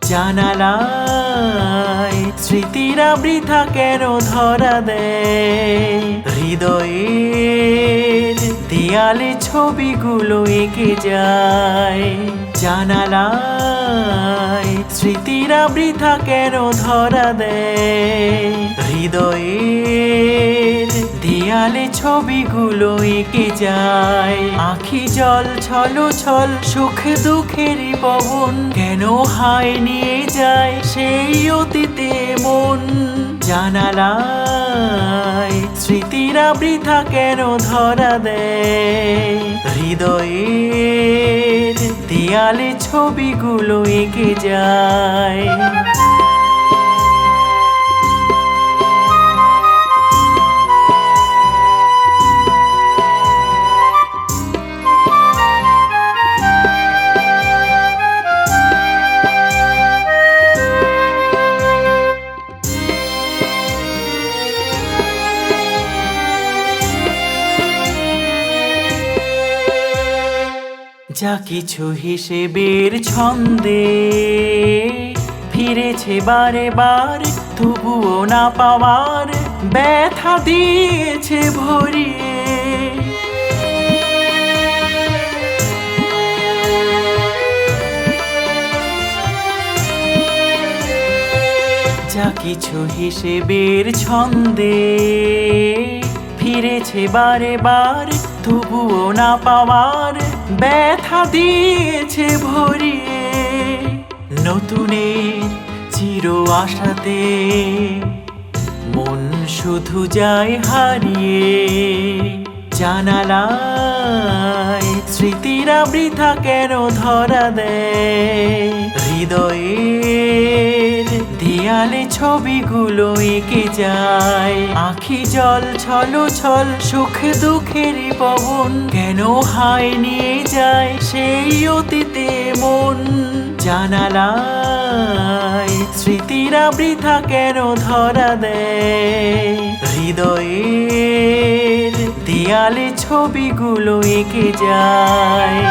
জানালায় স্মৃতিরা বৃথা কেন ধরা দেয়, হৃদয়ের দেয়ালে ছবিগুলো এঁকে যায়। জানালায় স্মৃতিরা বৃথা কেন ধরা দেয়, হৃদয়ের দেয়ালে ছবিগুলো এঁকে যায়। আখি জল ছলো ছল সুখ দুঃখেরই পবন, কেন হায় নিয়ে যায় সেই অতীতে মন। জানালায় স্মৃতিরা বৃথা কেন ধরা দেয়, হৃদয়ের দেয়ালে ছবিগুলো এঁকে যায়। যা কিছু হিসেবের ছন্দে ফিরেছে বারে বার, তবুও না পাওয়ার ব্যথা দিয়েছে ভরিয়ে। যা কিছু হিসেবের ছন্দে ফিরেছে বারে বার, তবুও না পাওয়ার ব্যথা দিয়েছে ভরিয়ে। নতুনের চির আশাতে মন শুধু যায় হারিয়ে। জানালায় স্মৃতিরা বৃথা কেন ধরা দেয়, হৃদয়ের দেয়ালে ছবিগুলো এঁকে যায়। আখি জল ছলো ছল সুখ দুঃখেরই পবন, কেন হায় নিয়ে যায় সেই অতীতে মন। জানালায় স্মৃতিরা বৃথা কেন ধরা দেয়, হৃদয়ের দেয়ালে ছবিগুলো এঁকে যায়।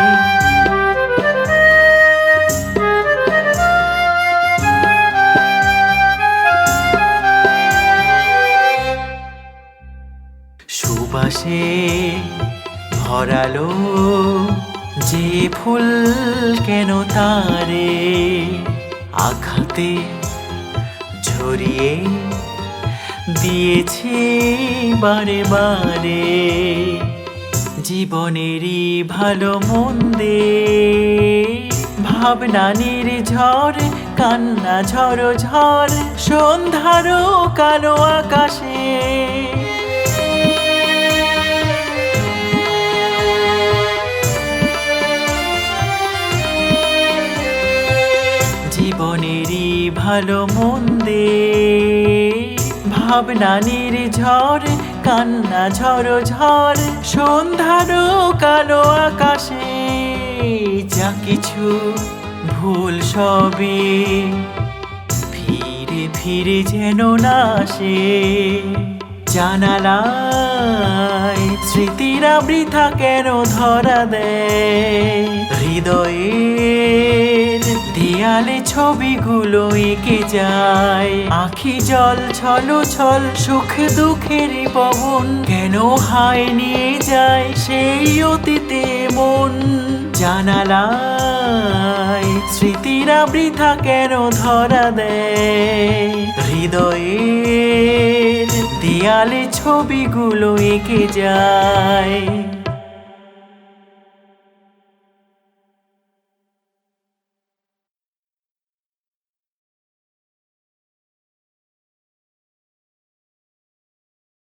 সুবাসে ভরালো যে ফুল, কেন তারে আঘাতে ঝরিয়ে দিয়েছে বারে বারে। জীবনেরই ভালো মন্দে ভাবনা নির্ঝর, কান্না ঝড় ঝড় সন্ধ্যারও কালো আকাশে। জীবনেরই ভালো মন্দে ভাবনা নির্ঝর, কান্না ঝড় ঝড় সন্ধ্যারও কালো আকাশে। যা কিছু ভুল সবে ফিরে ফিরে যেন না আসে। জানালায় স্মৃতিরা বৃথা কেন ধরা দেয়, হৃদয়ের দেয়ালে ছবিগুলো এঁকে যায়। আখি জল ছলো ছল সুখ দুঃখেরই পবন, কেন হায় নিয়ে যায় সেই অতীতে মন। জানালায় স্মৃতিরা বৃথা কেন ধরা দেয়, হৃদয়ের দেয়ালে ছবিগুলো এঁকে যায়।